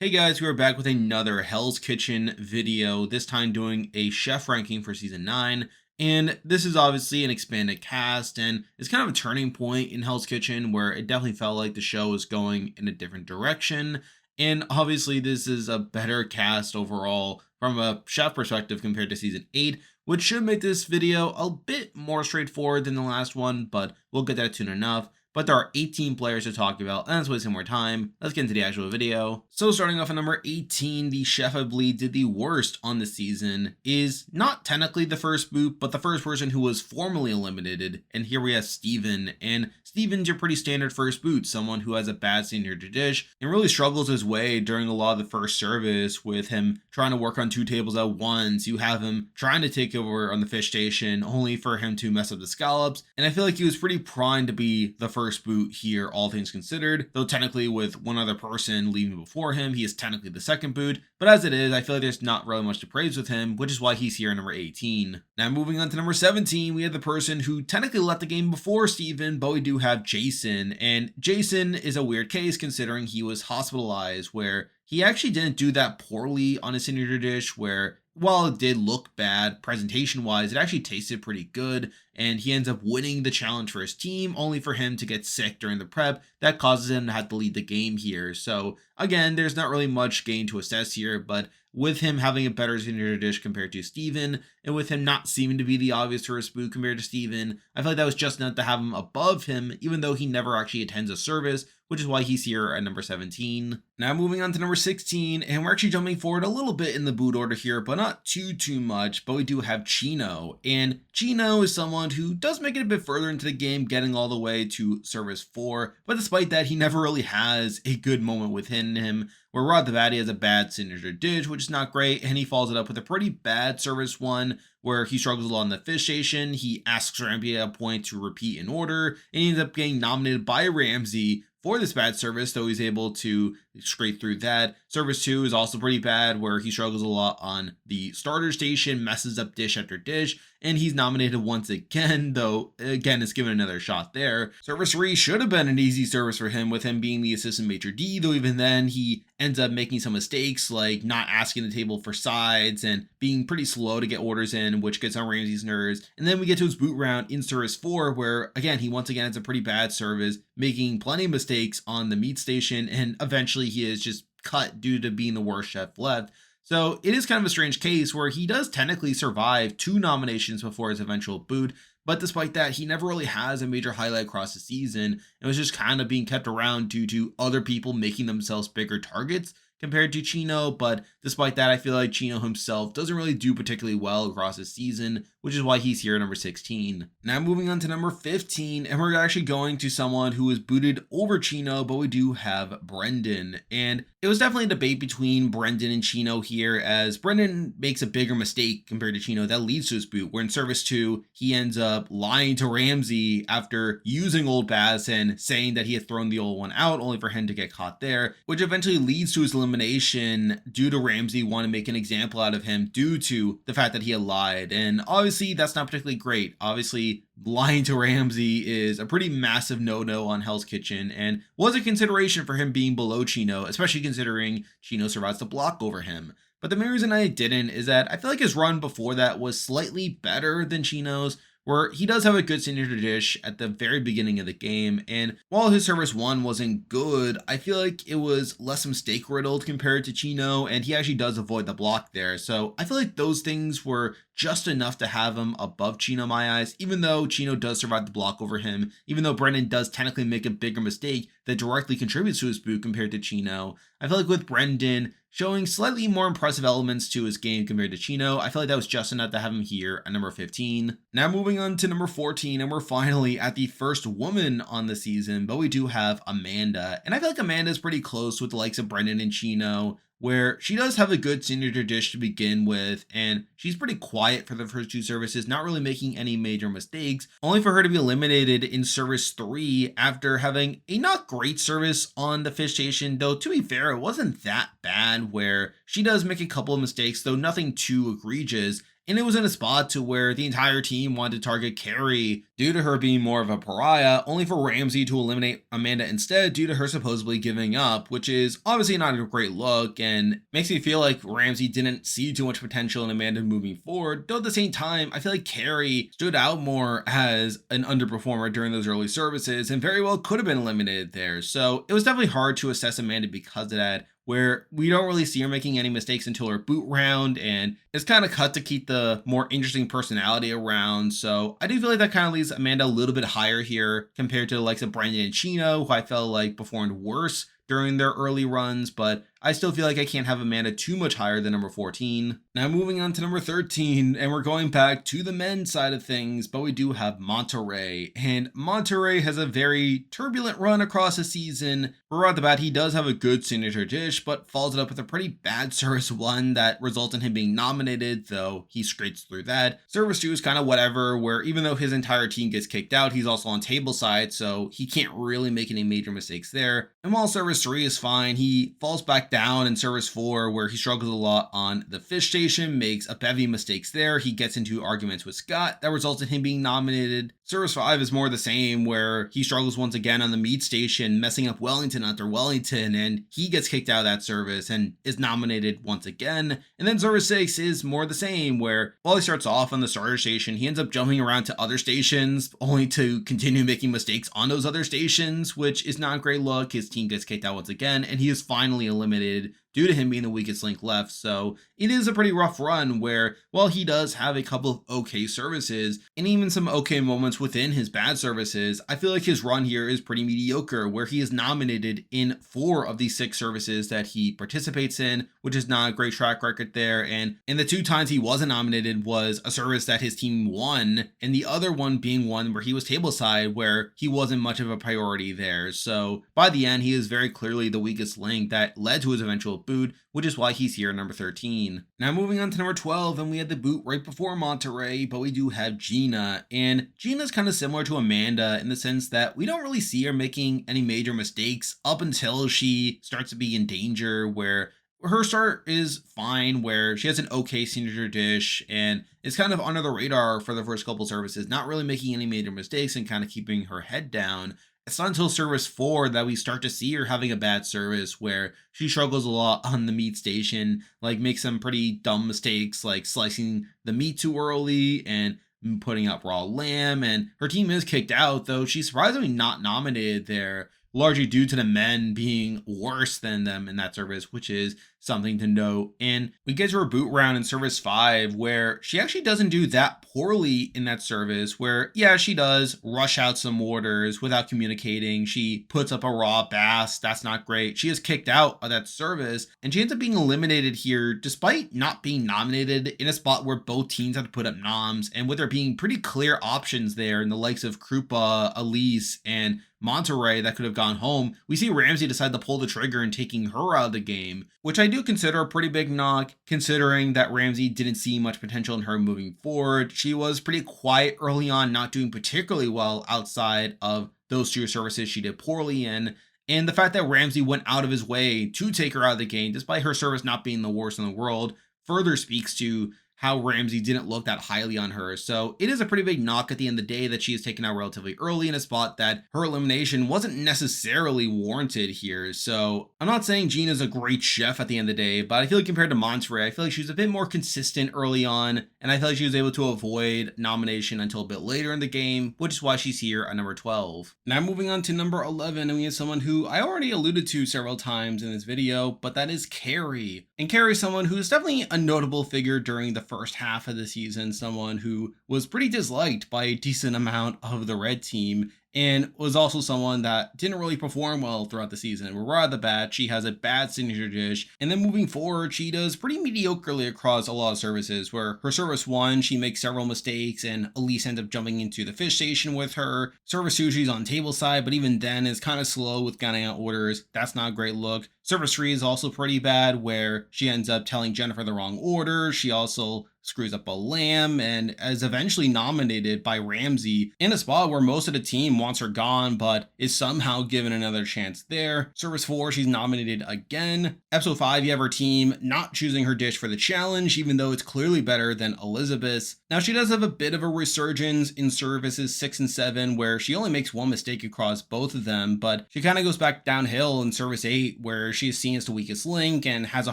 Hey guys, we are back with another Hell's Kitchen video, this time doing a chef ranking for season 9. And this is obviously an expanded cast, and it's kind of a turning point in Hell's Kitchen where it definitely felt like the show was going in a different direction. And obviously, this is a better cast overall from a chef perspective compared to season 8, which should make this video a bit more straightforward than the last one, but we'll get that soon enough. But there are 18 players to talk about, and let's waste some more time. Let's get into the actual video. So starting off at number 18, the chef I believe did the worst on the season is not technically the first boot, but the first person who was formally eliminated. And here we have Steven, and Steven's your pretty standard first boot, someone who has a bad signature dish and really struggles his way during a lot of the first service with him trying to work on 2 tables at once. You have him trying to take over on the fish station only for him to mess up the scallops, and I feel like he was pretty primed to be the first boot here, all things considered, though technically with one other person leaving before him, he is technically the second boot. But as it is, I feel like there's not really much to praise with him, which is why he's here at number 18. Now moving on to number 17, we have the person who technically left the game before Steven, but we do have Jason. And Jason is a weird case considering he was hospitalized, where he actually didn't do that poorly on his signature dish, where while it did look bad presentation wise, it actually tasted pretty good, and he ends up winning the challenge for his team, only for him to get sick during the prep. That causes him to have to lead the game here. So again, there's not really much gain to assess here, but with him having a better signature dish compared to Steven, and with him not seeming to be the obvious first boot compared to Steven, I feel like that was just enough to have him above him, even though he never actually attends a service, which is why he's here at number 17. Now moving on to number 16, and we're actually jumping forward a little bit in the boot order here, but not too much, but we do have Chino. And Chino is someone who does make it a bit further into the game, getting all the way to service 4, but despite that, he never really has a good moment within him, where right off the bat he has a bad signature dish, which is not great, and he follows it up with a pretty bad service 1, where he struggles a lot in the fish station. He asks Ramsey at a point to repeat an order, and he ends up getting nominated by Ramsey for this bad service, though he's able to scrape through that. Service 2 is also pretty bad, where he struggles a lot on the starter station, messes up dish after dish, and he's nominated once again, though again is given another shot there. Service 3 should have been an easy service for him, with him being the assistant maitre d', though even then he ends up making some mistakes, like not asking the table for sides and being pretty slow to get orders in, which gets on Ramsey's nerves. And then we get to his boot round in service 4, where again he once again has a pretty bad service, making plenty of mistakes on the meat station, and eventually he is just cut due to being the worst chef left. So it is kind of a strange case where he does technically survive 2 nominations before his eventual boot, but despite that, he never really has a major highlight across the season. It was just kind of being kept around due to other people making themselves bigger targets compared to Chino, but despite that, I feel like Chino himself doesn't really do particularly well across the season, which is why he's here at number 16. Now moving on to number 15, and we're actually going to someone who is booted over Chino, but we do have Brendan. And it was definitely a debate between Brendan and Chino here, as Brendan makes a bigger mistake compared to Chino that leads to his boot, where in service 2, he ends up lying to Ramsey after using Old Bass and saying that he had thrown the old one out, only for him to get caught there, which eventually leads to his elimination due to Ramsey wanting to make an example out of him due to the fact that he had lied. And obviously that's not particularly great. Obviously lying to Ramsey is a pretty massive no-no on Hell's Kitchen, and was a consideration for him being below Chino, especially considering Chino survives the block over him. But the main reason I didn't is that I feel like his run before that was slightly better than Chino's, where he does have a good signature dish at the very beginning of the game, and while his service 1 wasn't good, I feel like it was less mistake riddled compared to Chino, and he actually does avoid the block there. So I feel like those things were just enough to have him above Chino in my eyes, even though Chino does survive the block over him, even though Brendan does technically make a bigger mistake that directly contributes to his boot compared to Chino. I feel like with Brendan showing slightly more impressive elements to his game compared to Chino, I feel like that was just enough to have him here at number 15. Now moving on to number 14, and we're finally at the first woman on the season, but we do have Amanda. And I feel like Amanda is pretty close with the likes of Brendan and Chino, where she does have a good signature dish to begin with, and she's pretty quiet for the first 2 services, not really making any major mistakes, only for her to be eliminated in service 3 after having a not great service on the fish station, though to be fair, it wasn't that bad, where she does make a couple of mistakes, though nothing too egregious, And it was in a spot to where the entire team wanted to target Carrie due to her being more of a pariah, only for Ramsey to eliminate Amanda instead due to her supposedly giving up, which is obviously not a great look and makes me feel like Ramsey didn't see too much potential in Amanda moving forward. Though at the same time, I feel like Carrie stood out more as an underperformer during those early services and very well could have been eliminated there. So it was definitely hard to assess Amanda because of that, where we don't really see her making any mistakes until her boot round, and it's kind of cut to keep the more interesting personality around. So I do feel like that kind of leaves Amanda a little bit higher here compared to the likes of Brandon and Chino, who I felt like performed worse during their early runs, but I still feel like I can't have Amanda too much higher than number 14. Now moving on to number 13, and we're going back to the men's side of things, but we do have Monteray. And Monteray has a very turbulent run across the season. Right off the bat, he does have a good signature dish, but follows it up with a pretty bad service one that results in him being nominated, though he scrapes through that. Service 2 is kind of whatever, where even though his entire team gets kicked out, he's also on table side, so he can't really make any major mistakes there. And while service 3 is fine, he falls back down in service 4, where he struggles a lot on the fish station, makes a bevy of mistakes there. He gets into arguments with Scott that results in him being nominated. Service 5 is more the same, where he struggles once again on the meat station, messing up Wellington after Wellington, and he gets kicked out of that service and is nominated once again. And then service 6 is more the same, where while he starts off on the starter station, he ends up jumping around to other stations, only to continue making mistakes on those other stations, which is not a great look. His team gets kicked out once again, and he is finally eliminated due to him being the weakest link left. So it is a pretty rough run where, while he does have a couple of okay services and even some okay moments within his bad services, I feel like his run here is pretty mediocre, where he is nominated in 4 of these 6 services that he participates in, which is not a great track record there. And in the 2 times he wasn't nominated was a service that his team won, and the other one being one where he was tableside, where he wasn't much of a priority there. So by the end, he is very clearly the weakest link that led to his eventual boot, which is why he's here at number 13. Now moving on to number 12, and we had the boot right before Monteray, but we do have Gina. And Gina's kind of similar to Amanda in the sense that we don't really see her making any major mistakes up until she starts to be in danger, where her start is fine, where she has an okay signature dish and is kind of under the radar for the first couple services, not really making any major mistakes and kind of keeping her head down. It's not until service 4 that we start to see her having a bad service, where she struggles a lot on the meat station, like makes some pretty dumb mistakes, like slicing the meat too early and putting out raw lamb. And her team is kicked out, though she's surprisingly not nominated there, largely due to the men being worse than them in that service, which is something to note. And we get to her boot round in service 5, where she actually doesn't do that poorly in that service, where yeah, she does rush out some orders without communicating. She puts up a raw bass, that's not great. She is kicked out of that service, and she ends up being eliminated here despite not being nominated in a spot where both teams have to put up noms, and with there being pretty clear options there in the likes of Kupa, Elise, and Monteray that could have gone home. We see Ramsey decide to pull the trigger and taking her out of the game, which I do consider a pretty big knock, considering that Ramsey didn't see much potential in her moving forward. She was pretty quiet early on, not doing particularly well outside of those 2 services she did poorly in. And the fact that Ramsey went out of his way to take her out of the game, despite her service not being the worst in the world, further speaks to how Ramsey didn't look that highly on her. So it is a pretty big knock at the end of the day that she is taken out relatively early in a spot that her elimination wasn't necessarily warranted here. So I'm not saying Gina's a great chef at the end of the day, but I feel like compared to Monteray, I feel like she was a bit more consistent early on, and I feel like she was able to avoid nomination until a bit later in the game, which is why she's here at number 12. Now moving on to number 11, and we have someone who I already alluded to several times in this video, but that is Carrie. And Carrie is someone who is definitely a notable figure during the first half of the season, someone who was pretty disliked by a decent amount of the red team, and was also someone that didn't really perform well throughout the season. We're right at the bat, she has a bad signature dish, and then moving forward, she does pretty mediocrely across a lot of services, where her service 1, she makes several mistakes, and Elise ends up jumping into the fish station with her. Service 2, she's on table side, but even then is kind of slow with getting out orders. That's not a great look. Service 3 is also pretty bad, where she ends up telling Jennifer the wrong order. She also screws up a lamb, and is eventually nominated by Ramsey in a spot where most of the team wants her gone, but is somehow given another chance there. Service 4, she's nominated again. Episode 5, you have her team not choosing her dish for the challenge, even though it's clearly better than Elizabeth's. Now, she does have a bit of a resurgence in services 6 and 7, where she only makes one mistake across both of them, but she kind of goes back downhill in service 8, where she is seen as the weakest link and has a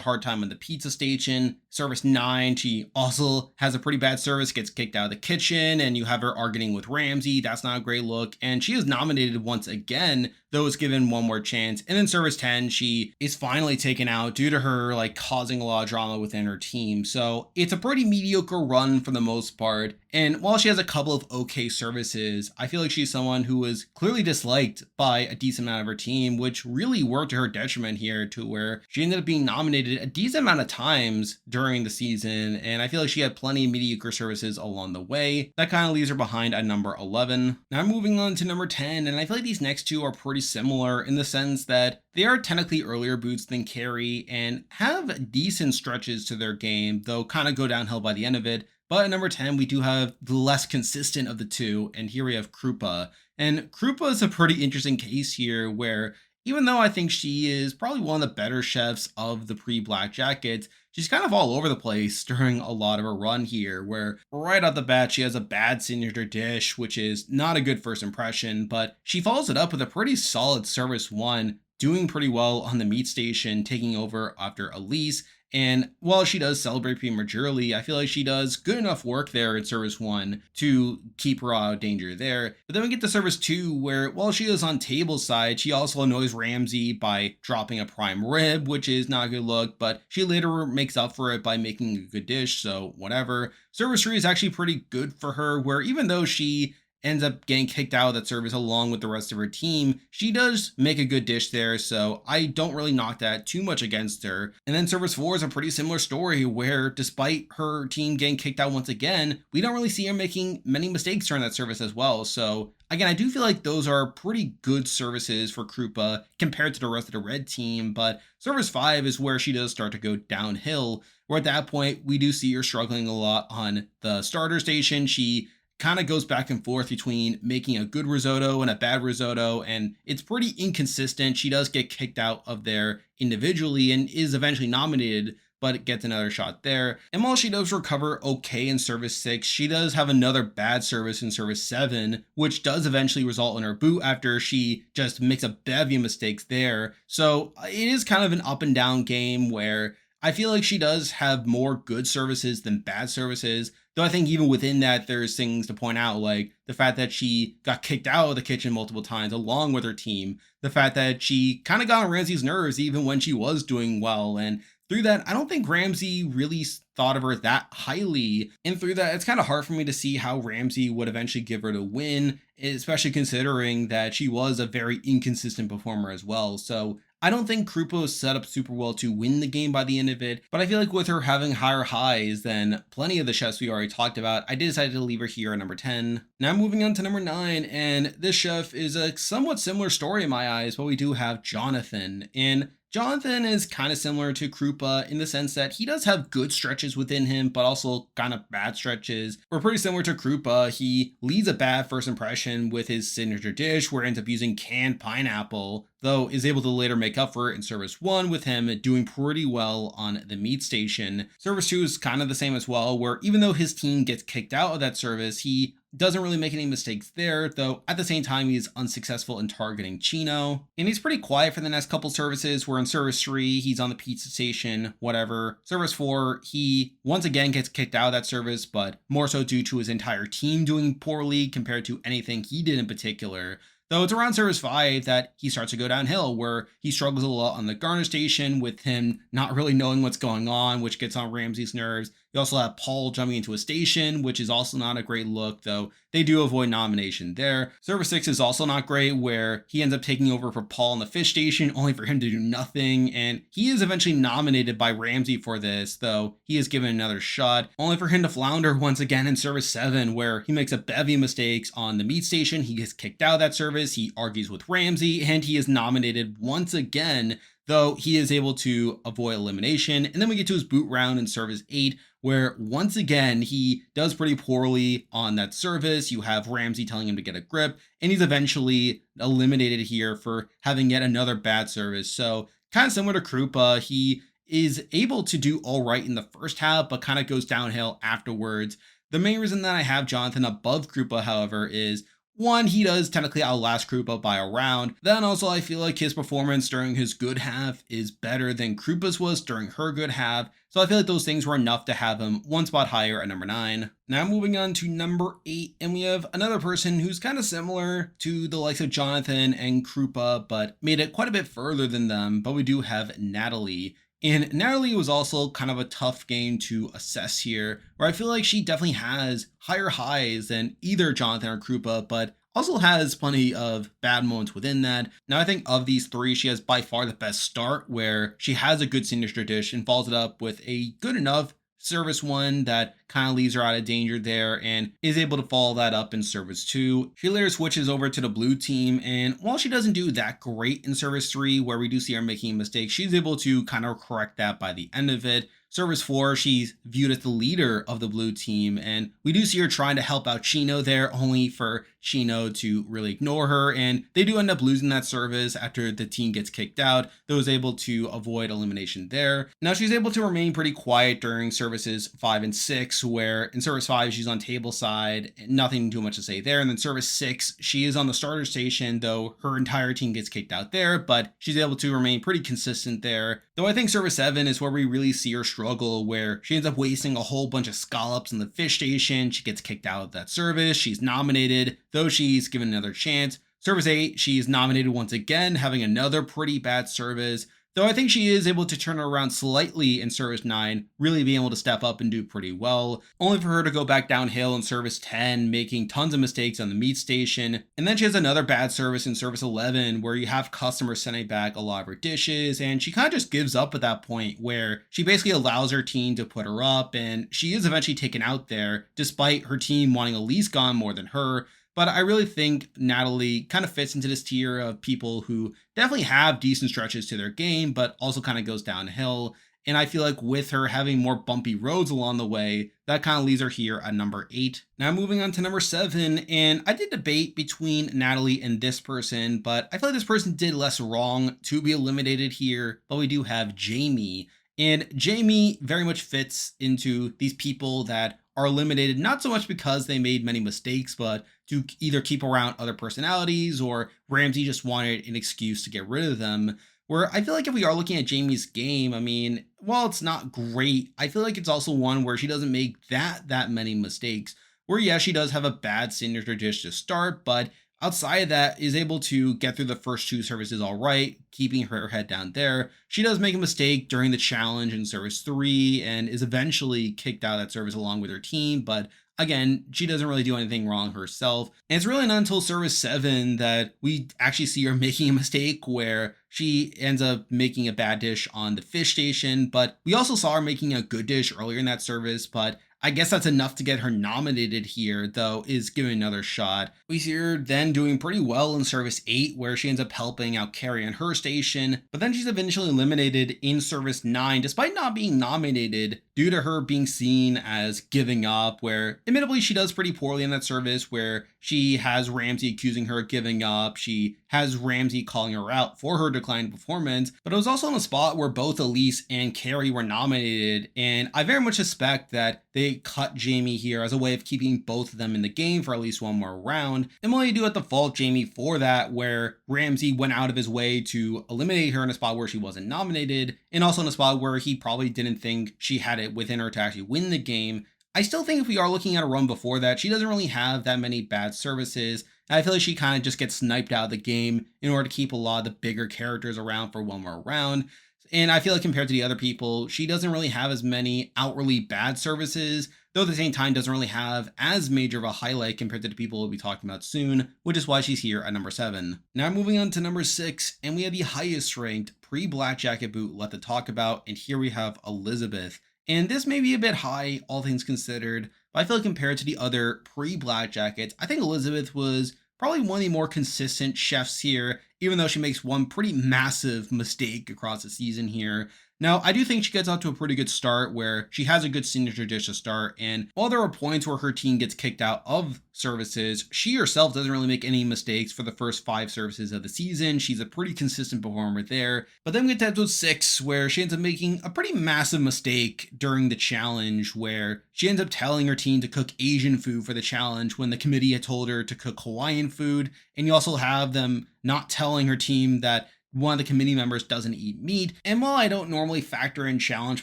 hard time in the pizza station. Service 9, she also has a pretty bad service, gets kicked out of the kitchen, and you have her arguing with Ramsey. That's not a great look, and she is nominated once again, though is given one more chance. And in service 10, she is finally taken out due to her causing a lot of drama within her team. So it's a pretty mediocre run for the most part. And while she has a couple of okay services, I feel like she's someone who was clearly disliked by a decent amount of her team, which really worked to her detriment here, to where she ended up being nominated a decent amount of times during the season. And I feel like she had plenty of mediocre services along the way. That kind of leaves her behind at number 11. Now moving on to number 10, and I feel like these next two are pretty similar in the sense that they are technically earlier boots than Carrie and have decent stretches to their game, though kind of go downhill by the end of it. But at number 10, we do have the less consistent of the two, and here we have Kupa. And Kupa is a pretty interesting case here, where even though I think she is probably one of the better chefs of the pre-Black Jackets, she's kind of all over the place during a lot of her run here, where right off the bat, she has a bad signature dish, which is not a good first impression, but she follows it up with a pretty solid service 1, doing pretty well on the meat station, taking over after Elise. And while she does celebrate prematurely, I feel like she does good enough work there in service 1 to keep her out of danger there. But then we get to service 2, where while she is on table side, she also annoys Ramsey by dropping a prime rib, which is not a good look, but she later makes up for it by making a good dish, so whatever. Service 3 is actually pretty good for her, where even though she ends up getting kicked out of that service along with the rest of her team, she does make a good dish there, so I don't really knock that too much against her. And then service 4 is a pretty similar story, where despite her team getting kicked out once again, we don't really see her making many mistakes during that service as well. So again, I do feel like those are pretty good services for Kupa compared to the rest of the red team, but service 5 is where she does start to go downhill, where at that point we do see her struggling a lot on the starter station. She kind of goes back and forth between making a good risotto and a bad risotto, and it's pretty inconsistent. She does get kicked out of there individually and is eventually nominated, but gets another shot there. And while she does recover okay in service 6, she does have another bad service in service 7, which does eventually result in her boot after she just makes a bevy of mistakes there. So it is kind of an up and down game, where I feel like she does have more good services than bad services, though I think even within that, there's things to point out, like the fact that she got kicked out of the kitchen multiple times along with her team, the fact that she kind of got on Ramsey's nerves even when she was doing well, and through that, I don't think Ramsey really thought of her that highly. And through that, it's kind of hard for me to see how Ramsey would eventually give her the win, especially considering that she was a very inconsistent performer as well. So I don't think Kupa was set up super well to win the game by the end of it, but I feel like with her having higher highs than plenty of the chefs we already talked about, I decided to leave her here at number 10. Now moving on to number 9, and this chef is a somewhat similar story in my eyes, but we do have Jonathan. And Jonathan is kind of similar to Kupa in the sense that he does have good stretches within him, but also kind of bad stretches. We're pretty similar to Kupa. He leads a bad first impression with his signature dish, where he ends up using canned pineapple, though is able to later make up for it in service 1 with him doing pretty well on the meat station. Service 2 is kind of the same as well, where even though his team gets kicked out of that service, he doesn't really make any mistakes there, though at the same time he's unsuccessful in targeting Chino. And he's pretty quiet for the next couple services, where in service 3 he's on the pizza station, whatever. Service 4, he once again gets kicked out of that service, but more so due to his entire team doing poorly compared to anything he did in particular. Though it's around service 5 that he starts to go downhill, where he struggles a lot on the garnish station with him not really knowing what's going on, which gets on Ramsey's nerves. You also have Paul jumping into a station, which is also not a great look, though they do avoid nomination there. Service 6 is also not great, where he ends up taking over for Paul in the fish station, only for him to do nothing, and he is eventually nominated by Ramsey for this, though he is given another shot, only for him to flounder once again in service 7, where he makes a bevy of mistakes on the meat station. He gets kicked out of that service, he argues with Ramsey, and he is nominated once again, though he is able to avoid elimination. And then we get to his boot round in service 8, where once again he does pretty poorly on that service. You have Ramsey telling him to get a grip, and he's eventually eliminated here for having yet another bad service. So kind of similar to Krupa, he is able to do all right in the first half, but kind of goes downhill afterwards. The main reason that I have Jonathan above Krupa, however, is one, he does technically outlast Krupa by a round. Then also, I feel like his performance during his good half is better than Krupa's was during her good half. So I feel like those things were enough to have him one spot higher at number 9. Now moving on to number 8, and we have another person who's kind of similar to the likes of Jonathan and Krupa, but made it quite a bit further than them. But we do have Natalie. And Natalie was also kind of a tough game to assess here, where I feel like she definitely has higher highs than either Jonathan or Krupa, but also has plenty of bad moments within that. Now, I think of these three, she has by far the best start, where she has a good signature dish and follows it up with a good enough service 1 that kind of leaves her out of danger there and is able to follow that up in service 2. She later switches over to the blue team, and while she doesn't do that great in service 3, where we do see her making a mistake, she's able to kind of correct that by the end of it. Service 4, she's viewed as the leader of the blue team, and we do see her trying to help out Chino there, only for Chino to really ignore her, and they do end up losing that service after the team gets kicked out, though is able to avoid elimination there. Now, she's able to remain pretty quiet during services 5 and 6, where in service 5, she's on table side, nothing too much to say there, and then service 6, she is on the starter station, though her entire team gets kicked out there, but she's able to remain pretty consistent there. Though I think service 7 is where we really see her struggle, where she ends up wasting a whole bunch of scallops in the fish station. She gets kicked out of that service. She's nominated, though she's given another chance. Service 8, she's nominated once again, having another pretty bad service. Though I think she is able to turn it around slightly in service 9, really being able to step up and do pretty well, only for her to go back downhill in service 10, making tons of mistakes on the meat station. And then she has another bad service in service 11, where you have customers sending back a lot of her dishes, and she kind of just gives up at that point, where she basically allows her team to put her up, and she is eventually taken out there, despite her team wanting Elise gone more than her. But I really think Natalie kind of fits into this tier of people who definitely have decent stretches to their game, but also kind of goes downhill. And I feel like with her having more bumpy roads along the way, that kind of leaves her here at number 8. Now moving on to number 7, and I did debate between Natalie and this person, but I feel like this person did less wrong to be eliminated here. But we do have Jamie. And Jamie very much fits into these people that are eliminated, not so much because they made many mistakes, but to either keep around other personalities, or Ramsey just wanted an excuse to get rid of them. Where I feel like if we are looking at Jamie's game, I mean, while it's not great, I feel like it's also one where she doesn't make that many mistakes. Where yeah, she does have a bad signature dish to start, but outside of that is able to get through the first 2 services all right, keeping her head down there. She does make a mistake during the challenge in service 3 and is eventually kicked out of that service along with her team, but again, she doesn't really do anything wrong herself. And it's really not until service 7 that we actually see her making a mistake, where she ends up making a bad dish on the fish station, but we also saw her making a good dish earlier in that service, but I guess that's enough to get her nominated here, though is given another shot. We see her then doing pretty well in service 8, where she ends up helping out Carrie on her station, but then she's eventually eliminated in service 9, despite not being nominated, due to her being seen as giving up, where admittedly she does pretty poorly in that service, where she has Ramsey accusing her of giving up. She has Ramsey calling her out for her declined performance, but it was also in a spot where both Elise and Carrie were nominated, and I very much suspect that they cut Jamie here as a way of keeping both of them in the game for at least one more round. And while you do have to fault Jamie for that, where Ramsey went out of his way to eliminate her in a spot where she wasn't nominated, and also in a spot where he probably didn't think she had it within her to actually win the game, I still think if we are looking at a run before that, she doesn't really have that many bad services. And I feel like she kind of just gets sniped out of the game in order to keep a lot of the bigger characters around for one more round. And I feel like compared to the other people, she doesn't really have as many outwardly bad services, though at the same time doesn't really have as major of a highlight compared to the people we'll be talking about soon, which is why she's here at number 7. Now moving on to number 6, and we have the highest ranked pre-Black Jacket boot left to talk about, and here we have Elizabeth. And this may be a bit high, all things considered, but I feel like compared to the other pre-Black Jackets, I think Elizabeth was probably one of the more consistent chefs here, even though she makes one pretty massive mistake across the season here. Now, I do think she gets off to a pretty good start where she has a good signature dish to start. And while there are points where her team gets kicked out of services, she herself doesn't really make any mistakes for the first 5 services of the season. She's a pretty consistent performer there. But then we get to episode 6, where she ends up making a pretty massive mistake during the challenge, where she ends up telling her team to cook Asian food for the challenge when the committee had told her to cook Hawaiian food. And you also have them not telling her team that one of the committee members doesn't eat meat. And while I don't normally factor in challenge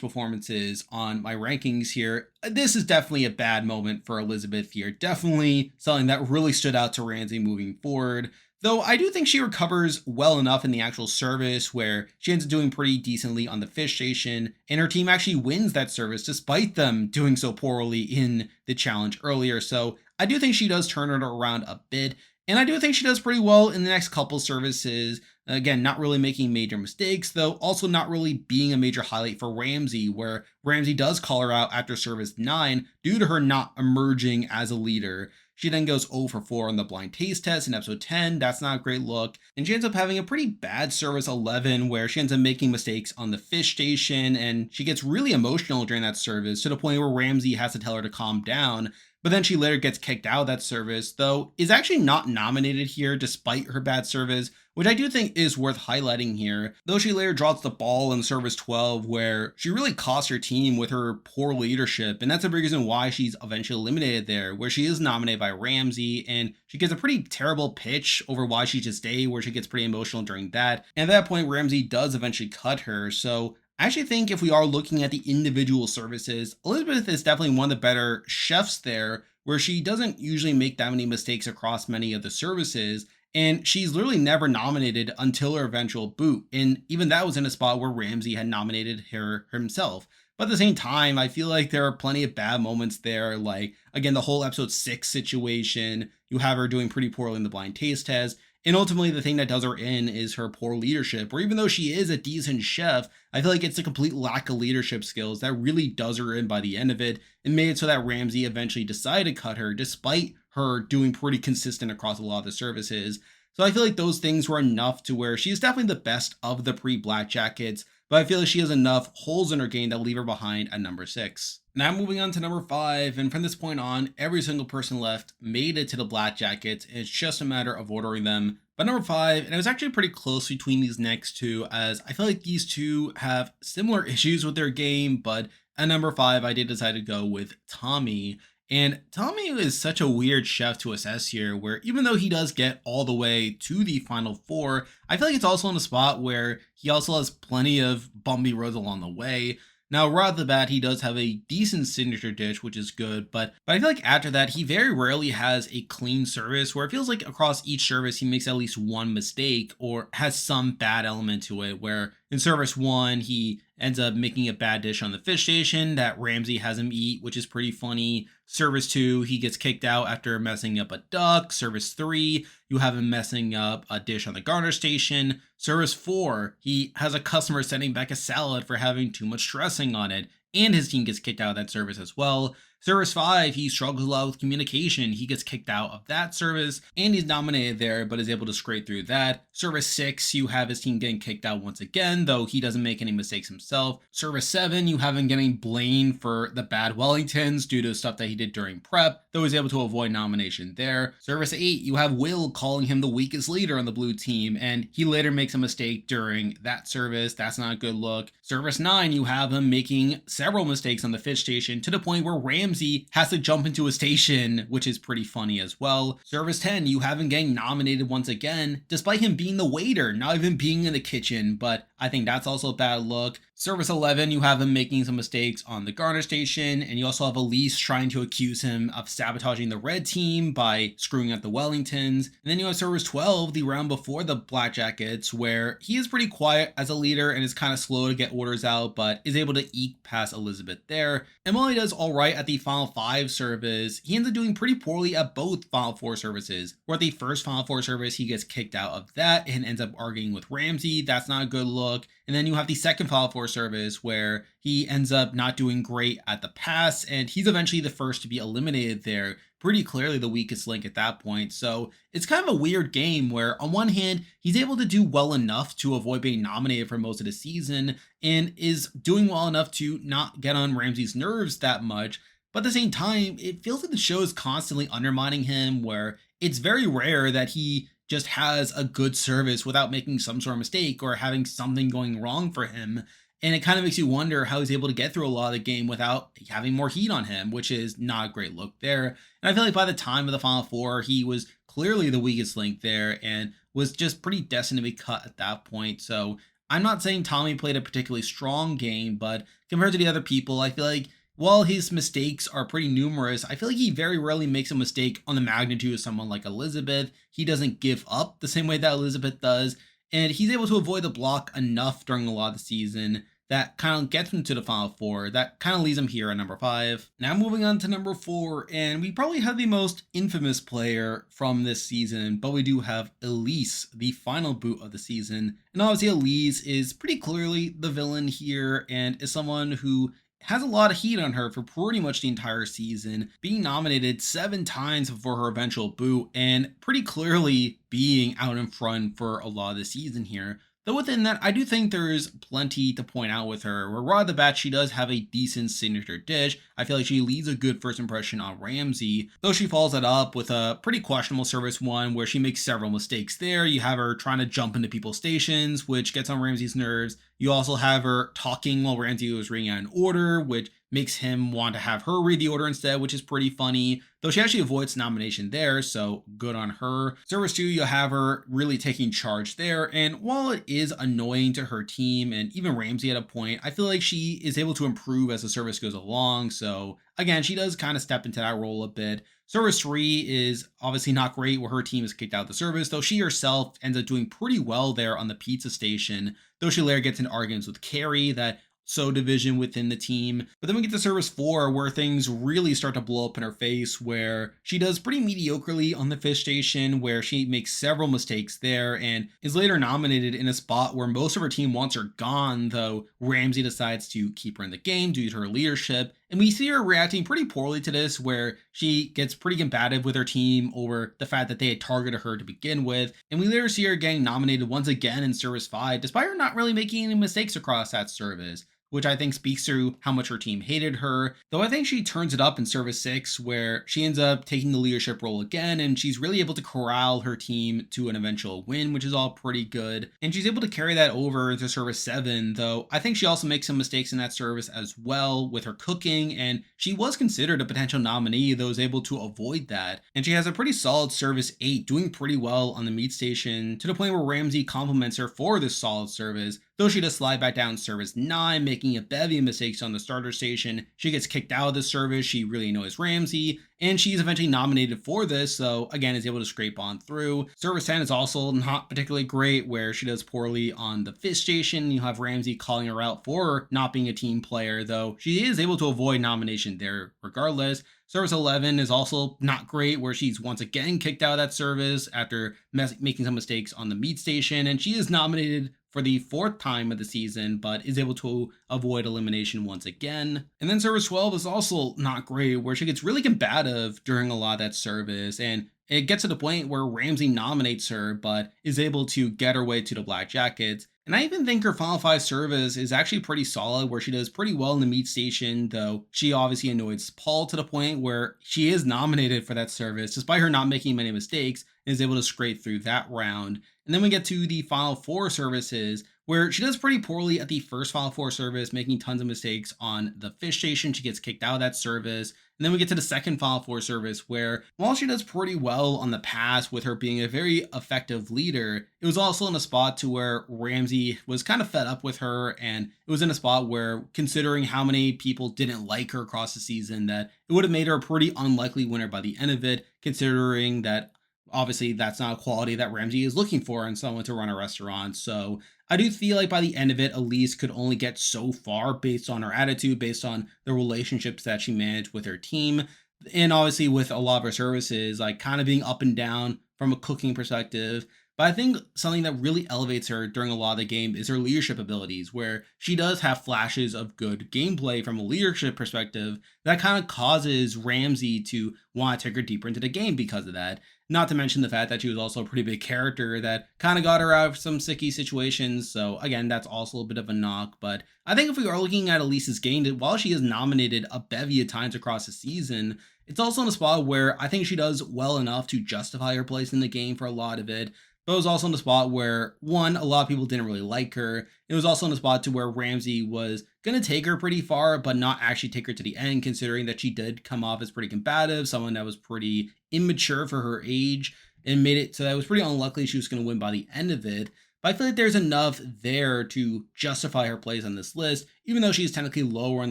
performances on my rankings here, this is definitely a bad moment for Elizabeth here. Definitely something that really stood out to Ramsey moving forward. Though I do think she recovers well enough in the actual service where she ends up doing pretty decently on the fish station, and her team actually wins that service despite them doing so poorly in the challenge earlier. So I do think she does turn it around a bit. And I do think she does pretty well in the next couple services. Again, not really making major mistakes, though also not really being a major highlight for Ramsey, where Ramsey does call her out after service 9 due to her not emerging as a leader. She then goes 0 for 4 on the blind taste test in episode 10. That's not a great look. And she ends up having a pretty bad service 11 where she ends up making mistakes on the fish station, and she gets really emotional during that service to the point where Ramsey has to tell her to calm down. But then she later gets kicked out of that service, though is actually not nominated here despite her bad service, which I do think is worth highlighting here. Though she later drops the ball in service 12 where she really costs her team with her poor leadership, and that's a big reason why she's eventually eliminated there, where she is nominated by Ramsey, and she gets a pretty terrible pitch over why she should stay, where she gets pretty emotional during that. And at that point, Ramsey does eventually cut her, so I actually think if we are looking at the individual services, Elizabeth is definitely one of the better chefs there, where she doesn't usually make that many mistakes across many of the services. And she's literally never nominated until her eventual boot. And even that was in a spot where Ramsey had nominated her himself. But at the same time, I feel like there are plenty of bad moments there. Like, again, the whole episode 6 situation, you have her doing pretty poorly in the blind taste test. And ultimately, the thing that does her in is her poor leadership, where even though she is a decent chef, I feel like it's a complete lack of leadership skills that really does her in by the end of it, and made it so that Ramsey eventually decided to cut her, despite her doing pretty consistent across a lot of the services. So I feel like those things were enough to where she's definitely the best of the pre-Black Jackets, but I feel like she has enough holes in her game that leave her behind at number 6. Now moving on to number 5, and from this point on, every single person left made it to the Black Jackets. It's just a matter of ordering them. But number 5, and it was actually pretty close between these next two, as I feel like these two have similar issues with their game, but at number 5, I did decide to go with Tommy. And Tommy is such a weird chef to assess here, where even though he does get all the way to the final 4, I feel like it's also in a spot where he also has plenty of bumpy roads along the way. Now, right off the bat, he does have a decent signature dish, which is good, but I feel like after that, he very rarely has a clean service, where it feels like across each service, he makes at least one mistake or has some bad element to it, where in service 1, he ends up making a bad dish on the fish station that Ramsey has him eat, which is pretty funny. Service 2, he gets kicked out after messing up a duck. Service 3, you have him messing up a dish on the garnish station. Service 4, he has a customer sending back a salad for having too much dressing on it, and his team gets kicked out of that service as well. Service 5, he struggles a lot with communication. He gets kicked out of that service, and he's nominated there, but is able to scrape through that. Service 6, you have his team getting kicked out once again, though he doesn't make any mistakes himself. Service 7, you have him getting blamed for the bad Wellingtons due to stuff that he did during prep, though he's able to avoid nomination there. Service 8, you have Will calling him the weakest leader on the blue team, and he later makes a mistake during that service. That's not a good look. Service 9, you have him making several mistakes on the fish station to the point where Ramsey has to jump into a station, which is pretty funny as well. Service 10, you have him getting nominated once again, despite him being the waiter, not even being in the kitchen, but I think that's also a bad look. Service 11, you have him making some mistakes on the garnish station, and you also have Elise trying to accuse him of sabotaging the red team by screwing up the Wellingtons. And then you have Service 12, the round before the Black Jackets, where he is pretty quiet as a leader and is kind of slow to get orders out, but is able to eke past Elizabeth there. And while he does alright at the Final 5 service, he ends up doing pretty poorly at both Final 4 services, where at the first Final 4 service, he gets kicked out of that and ends up arguing with Ramsey. That's not a good look. And then you have the second Final 4 service where he ends up not doing great at the pass, and he's eventually the first to be eliminated there pretty clearly the weakest link at that point. So it's kind of a weird game where, on one hand, he's able to do well enough to avoid being nominated for most of the season and is doing well enough to not get on Ramsey's nerves that much. But at the same time, it feels like the show is constantly undermining him, where it's very rare that he just has a good service without making some sort of mistake or having something going wrong for him. And it kind of makes you wonder how he's able to get through a lot of the game without having more heat on him, which is not a great look there. And I feel like by the time of the Final Four, he was clearly the weakest link there and was just pretty destined to be cut at that point. So I'm not saying Tommy played a particularly strong game, but compared to the other people, I feel like while his mistakes are pretty numerous, I feel like he very rarely makes a mistake on the magnitude of someone like Elizabeth. He doesn't give up the same way that Elizabeth does, and he's able to avoid the block enough during a lot of the season that kind of gets him to the Final Four. That kind of leaves him here at number 5. Now moving on to number 4, and we probably have the most infamous player from this season, but we do have Elise, the final boot of the season. And obviously Elise is pretty clearly the villain here and is someone who has a lot of heat on her for pretty much the entire season, being nominated 7 times for her eventual boot and pretty clearly being out in front for a lot of the season here. Though within that, I do think there's plenty to point out with her. Where right off the bat, she does have a decent signature dish. I feel like she leaves a good first impression on Ramsey, though she follows that up with a pretty questionable service one where she makes several mistakes there. You have her trying to jump into people's stations, which gets on Ramsey's nerves. You also have her talking while Ramsey was reading out an order, which makes him want to have her read the order instead, which is pretty funny. Though she actually avoids nomination there, so good on her. Service 2, you'll have her really taking charge there, and while it is annoying to her team and even Ramsey at a point, I feel like she is able to improve as the service goes along, so again, she does kind of step into that role a bit. Service 3 is obviously not great where her team is kicked out of the service, though she herself ends up doing pretty well there on the pizza station, though she later gets in arguments with Carrie that so division within the team. But then we get to service 4 where things really start to blow up in her face, where she does pretty mediocrely on the fish station, where she makes several mistakes there and is later nominated in a spot where most of her team wants her gone, though Ramsey decides to keep her in the game due to her leadership. And we see her reacting pretty poorly to this, where she gets pretty combative with her team over the fact that they had targeted her to begin with. And we later see her getting nominated once again in Service 5, despite her not really making any mistakes across that service, which I think speaks to how much her team hated her. Though I think she turns it up in Service 6, where she ends up taking the leadership role again, and she's really able to corral her team to an eventual win, which is all pretty good. And she's able to carry that over into Service 7, though I think she also makes some mistakes in that service as well with her cooking, and she was considered a potential nominee, though was able to avoid that. And she has a pretty solid Service 8, doing pretty well on the meat station, to the point where Ramsey compliments her for this solid service, though she does slide back down Service 9, making a bevy of mistakes on the starter station. She gets kicked out of the service, she really annoys Ramsey, and she's eventually nominated for this, so again is able to scrape on through. Service 10 is also not particularly great, where she does poorly on the fish station. You have Ramsey calling her out for not being a team player, though she is able to avoid nomination there regardless. Service 11 is also not great, where she's once again kicked out of that service after making some mistakes on the meat station, and she is nominated for the 4th time of the season, but is able to avoid elimination once again. And then Service 12 is also not great, where she gets really combative during a lot of that service, and it gets to the point where Ramsey nominates her, but is able to get her way to the Black Jackets. And I even think her Final 5 service is actually pretty solid, where she does pretty well in the meat station, though she obviously annoys Paul to the point where she is nominated for that service, despite her not making many mistakes, and is able to scrape through that round. And then we get to the Final 4 services, where she does pretty poorly at the first Final 4 service, making tons of mistakes on the fish station. She gets kicked out of that service. And then we get to the second Final 4 service, where while she does pretty well on the pass with her being a very effective leader, it was also in a spot to where Ramsey was kind of fed up with her, and it was in a spot where, considering how many people didn't like her across the season, that it would have made her a pretty unlikely winner by the end of it, considering that obviously that's not a quality that Ramsey is looking for in someone to run a restaurant. So I do feel like by the end of it, Elise could only get so far based on her attitude, based on the relationships that she managed with her team. And obviously with a lot of her services, like kind of being up and down from a cooking perspective. But I think something that really elevates her during a lot of the game is her leadership abilities, where she does have flashes of good gameplay from a leadership perspective that kind of causes Ramsey to want to take her deeper into the game because of that. Not to mention the fact that she was also a pretty big character that kind of got her out of some sticky situations. So again, that's also a bit of a knock. But I think if we are looking at Elise's game, while she is nominated a bevy of times across the season, it's also in a spot where I think she does well enough to justify her place in the game for a lot of it. But it was also in the spot where, one, a lot of people didn't really like her. It was also in the spot to where Ramsey was going to take her pretty far, but not actually take her to the end, considering that she did come off as pretty combative, someone that was pretty immature for her age, and made it so that it was pretty unlikely she was going to win by the end of it. But I feel like there's enough there to justify her place on this list, even though she's technically lower in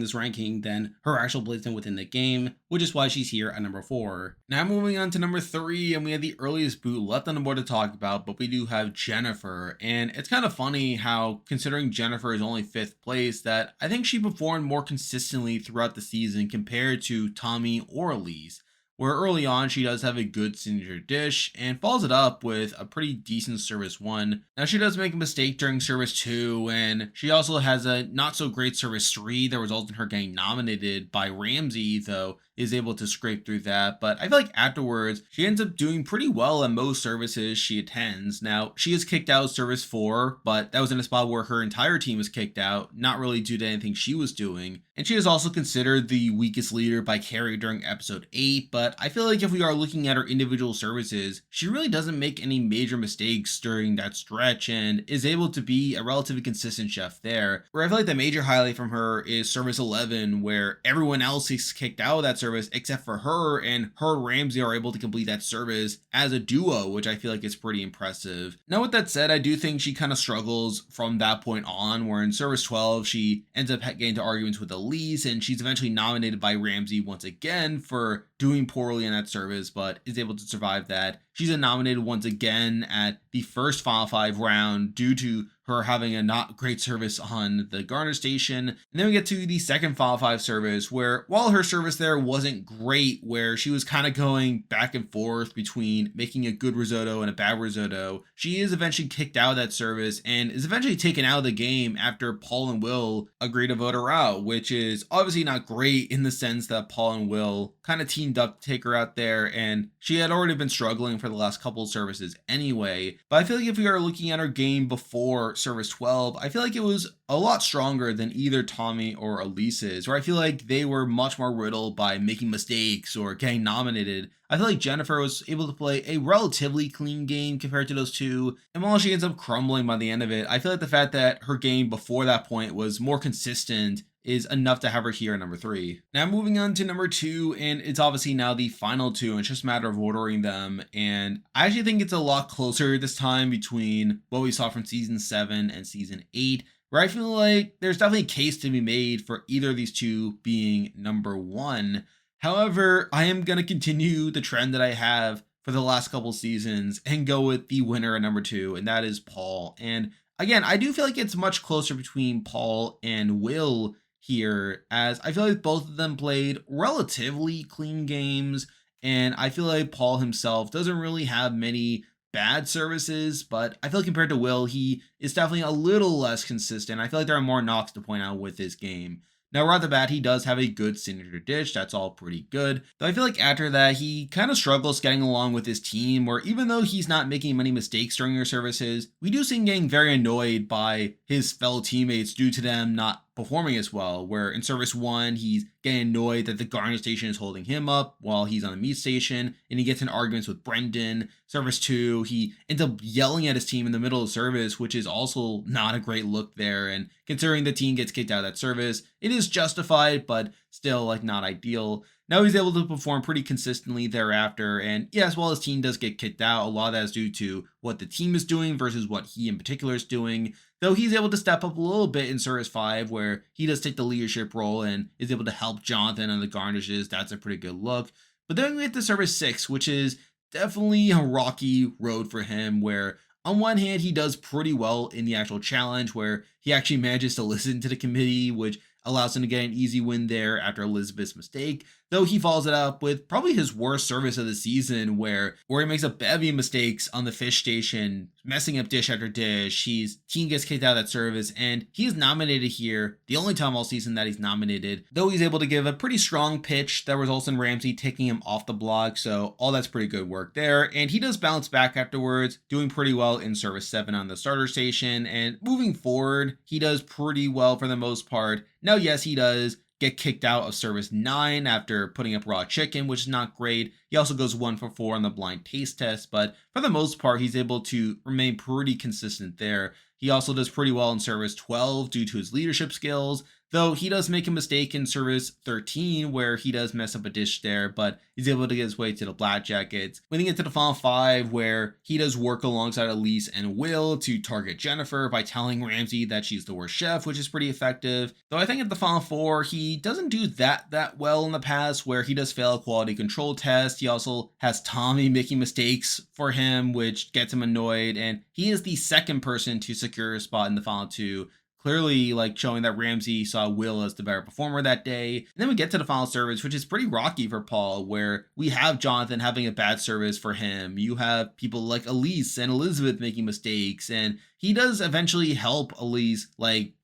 this ranking than her actual placement within the game, which is why she's here at number 4. Now moving on to number 3, and we have the earliest boot left on the board to talk about, but we do have Jennifer. And it's kind of funny how, considering Jennifer is only 5th place, that I think she performed more consistently throughout the season compared to Tommy or Elise, where early on she does have a good signature dish and follows it up with a pretty decent service 1. Now she does make a mistake during service 2, and she also has a not so great service 3 that results in her getting nominated by Ramsey, though is able to scrape through that. But I feel like afterwards she ends up doing pretty well at most services she attends. Now she is kicked out of service 4, but that was in a spot where her entire team was kicked out, not really due to anything she was doing. And she is also considered the weakest leader by Carrie during episode 8, but I feel like if we are looking at her individual services, she really doesn't make any major mistakes during that stretch and is able to be a relatively consistent chef there. Where I feel like the major highlight from her is service 11, where everyone else is kicked out of that service except for her, and her and Ramsey are able to complete that service as a duo, which I feel like is pretty impressive. Now with that said, I do think she kind of struggles from that point on, where in service 12 she ends up getting into arguments with Elise, and she's eventually nominated by Ramsey once again for doing poorly in that service, but is able to survive that. She's nominated once again at the first Final 5 round due to her having a not great service on the Garner station. And then we get to the second Final 5 service, where while her service there wasn't great, where she was kind of going back and forth between making a good risotto and a bad risotto, she is eventually kicked out of that service and is eventually taken out of the game after Paul and Will agree to vote her out, which is obviously not great in the sense that Paul and Will kind of teamed up to take her out there, and she had already been struggling for the last couple of services anyway. But I feel like if we are looking at her game before service 12, I feel like it was a lot stronger than either Tommy or Elise's, where I feel like they were much more riddled by making mistakes or getting nominated. I feel like Jennifer was able to play a relatively clean game compared to those two, and while she ends up crumbling by the end of it, I feel like the fact that her game before that point was more consistent is enough to have her here at number 3. Now moving on to number 2, and it's obviously now the final 2, and it's just a matter of ordering them, and I actually think it's a lot closer this time between what we saw from season 7 and season 8, where I feel like there's definitely a case to be made for either of these two being number 1. However, I am going to continue the trend that I have for the last couple seasons and go with the winner at number 2, and that is Paul. And again, I do feel like it's much closer between Paul and Will here, as I feel like both of them played relatively clean games, and I feel like Paul himself doesn't really have many bad services, but I feel like compared to Will, he is definitely a little less consistent. I feel like there are more knocks to point out with his game. Now, right off the bat, he does have a good signature dish. That's all pretty good. Though I feel like after that, he kind of struggles getting along with his team, where even though he's not making many mistakes during their services, we do see him getting very annoyed by his fellow teammates due to them not performing as well, where in service 1, he's getting annoyed that the Garner station is holding him up while he's on the meat station, and he gets in arguments with Brendan. Service 2, he ends up yelling at his team in the middle of service, which is also not a great look there, and considering the team gets kicked out of that service, it is justified, but still like not ideal. Now he's able to perform pretty consistently thereafter, and yes, while his team does get kicked out, a lot of that is due to what the team is doing versus what he in particular is doing, though he's able to step up a little bit in Service 5, where he does take the leadership role and is able to help Jonathan on the garnishes. That's a pretty good look. But then we get to Service 6, which is definitely a rocky road for him, where on one hand, he does pretty well in the actual challenge, where he actually manages to listen to the committee, which allows him to get an easy win there after Elizabeth's mistake, though he follows it up with probably his worst service of the season, where he makes a bevy of mistakes on the fish station, messing up dish after dish. His team gets kicked out of that service, and he's nominated here, the only time all season that he's nominated, though he's able to give a pretty strong pitch that results in Ramsey taking him off the block, so all that's pretty good work there. And he does bounce back afterwards, doing pretty well in service 7 on the starter station, and moving forward, he does pretty well for the most part. Now, yes, he does get kicked out of service 9 after putting up raw chicken, which is not great. He also goes 1 for 4 on the blind taste test, but for the most part, he's able to remain pretty consistent there. He also does pretty well in service 12 due to his leadership skills, though he does make a mistake in service 13 where he does mess up a dish there, but he's able to get his way to the Black Jackets. Winning it to the final 5 where he does work alongside Elise and Will to target Jennifer by telling Ramsey that she's the worst chef, which is pretty effective. Though I think at the final 4, he doesn't do that well in the past where he does fail a quality control test. He also has Tommy making mistakes for him, which gets him annoyed, and he is the second person to secure a spot in the final 2. Clearly, showing that Ramsey saw Will as the better performer that day. And then we get to the final service, which is pretty rocky for Paul, where we have Jonathan having a bad service for him. You have people like Elise and Elizabeth making mistakes, and he does eventually help Elise,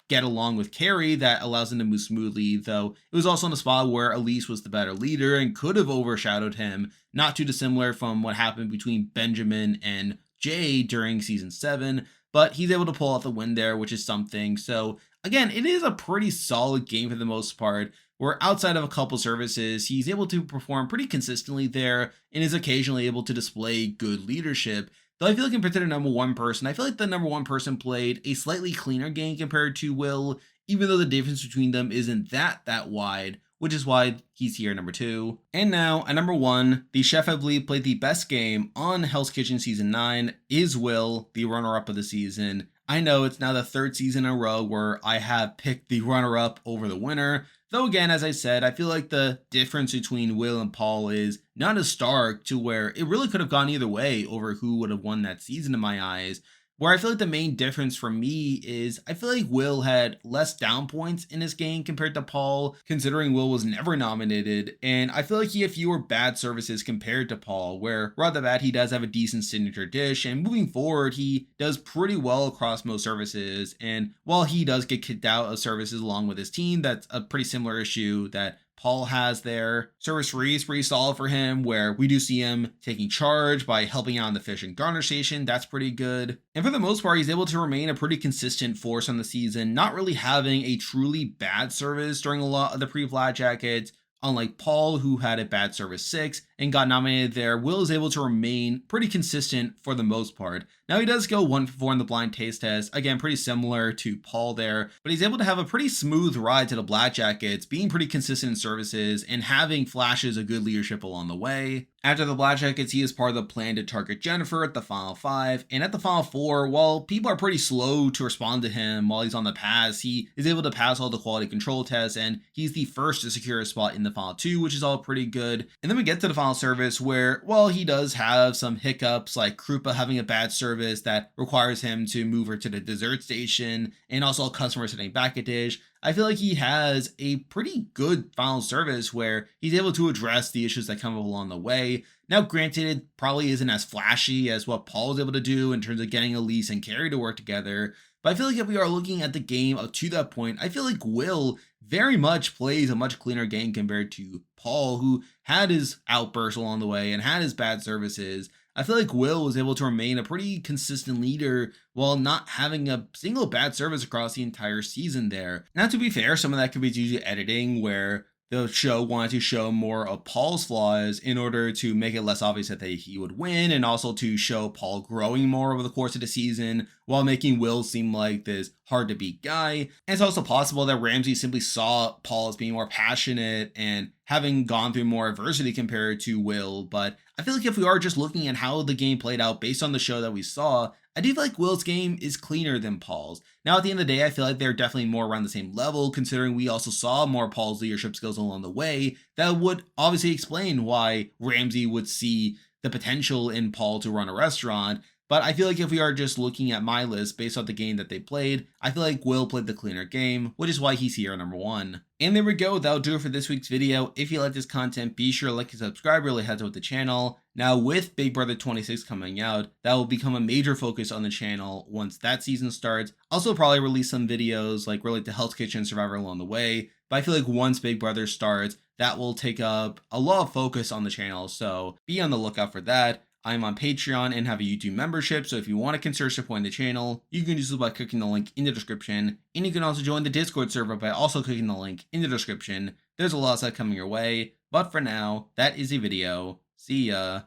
get along with Carrie that allows him to move smoothly, though it was also in a spot where Elise was the better leader and could have overshadowed him, not too dissimilar from what happened between Benjamin and Jay during season 7. But he's able to pull out the win there, which is something. So again, it is a pretty solid game for the most part, where outside of a couple services, he's able to perform pretty consistently there and is occasionally able to display good leadership. Though I feel like compared to the number 1 person, I feel like the number 1 person played a slightly cleaner game compared to Will, even though the difference between them isn't that wide, which is why he's here number 2. And now, at number 1, the chef I believe played the best game on Hell's Kitchen Season 9 is Will, the runner-up of the season. I know it's now the 3rd season in a row where I have picked the runner-up over the winner, though again, as I said, I feel like the difference between Will and Paul is not as stark to where it really could have gone either way over who would have won that season in my eyes. Where I feel like the main difference for me is I feel like Will had less down points in his game compared to Paul, considering Will was never nominated, and I feel like he had fewer bad services compared to Paul, where rather bad he does have a decent signature dish, and moving forward he does pretty well across most services, and while he does get kicked out of services along with his team, that's a pretty similar issue that Paul has there. Service 3 is pretty solid for him, where we do see him taking charge by helping out on the fish and garner station. That's pretty good. And for the most part, he's able to remain a pretty consistent force on the season, not really having a truly bad service during a lot of the pre-Black Jackets. Unlike Paul, who had a bad service 6 and got nominated there, Will is able to remain pretty consistent for the most part. Now he does go 1 for 4 in the blind taste test, again pretty similar to Paul there, but he's able to have a pretty smooth ride to the Black Jackets, being pretty consistent in services and having flashes of good leadership along the way. After the Black Jackets, he is part of the plan to target Jennifer at the final 5, and at the final 4, while people are pretty slow to respond to him while he's on the pass, he is able to pass all the quality control tests, and he's the first to secure a spot in the final 2, which is all pretty good. And then we get to the final service where, while he does have some hiccups, like Kupa having a bad service that requires him to move her to the dessert station, and also a customer sitting back a dish, I feel like he has a pretty good final service where he's able to address the issues that come up along the way. Now, granted, it probably isn't as flashy as what Paul was able to do in terms of getting Elise and Carrie to work together, but I feel like if we are looking at the game up to that point, I feel like Will very much plays a much cleaner game compared to Paul, who had his outbursts along the way and had his bad services. I feel like Will was able to remain a pretty consistent leader while not having a single bad service across the entire season there. Now, to be fair, some of that could be due to editing, where the show wanted to show more of Paul's flaws in order to make it less obvious that he would win, and also to show Paul growing more over the course of the season while making Will seem like this hard to beat guy. And it's also possible that Ramsey simply saw Paul as being more passionate and having gone through more adversity compared to Will, but I feel like if we are just looking at how the game played out based on the show that we saw, I do feel like Will's game is cleaner than Paul's. Now, at the end of the day, I feel like they're definitely more around the same level, considering we also saw more Paul's leadership skills along the way. That would obviously explain why Ramsey would see the potential in Paul to run a restaurant. But I feel like if we are just looking at my list based off the game that they played, I feel like Will played the cleaner game, which is why he's here number 1. And there we go, that'll do it for this week's video. If you like this content, be sure to like and subscribe, really helps out the channel. Now with Big Brother 26 coming out, that will become a major focus on the channel once that season starts. Also probably release some videos like relate to Hell's Kitchen Survivor along the way. But I feel like once Big Brother starts, that will take up a lot of focus on the channel, so be on the lookout for that. I'm on Patreon and have a YouTube membership, so if you want to consider supporting the channel, you can do so by clicking the link in the description, and you can also join the Discord server by also clicking the link in the description. There's a lot of stuff coming your way, but for now, that is the video. See ya.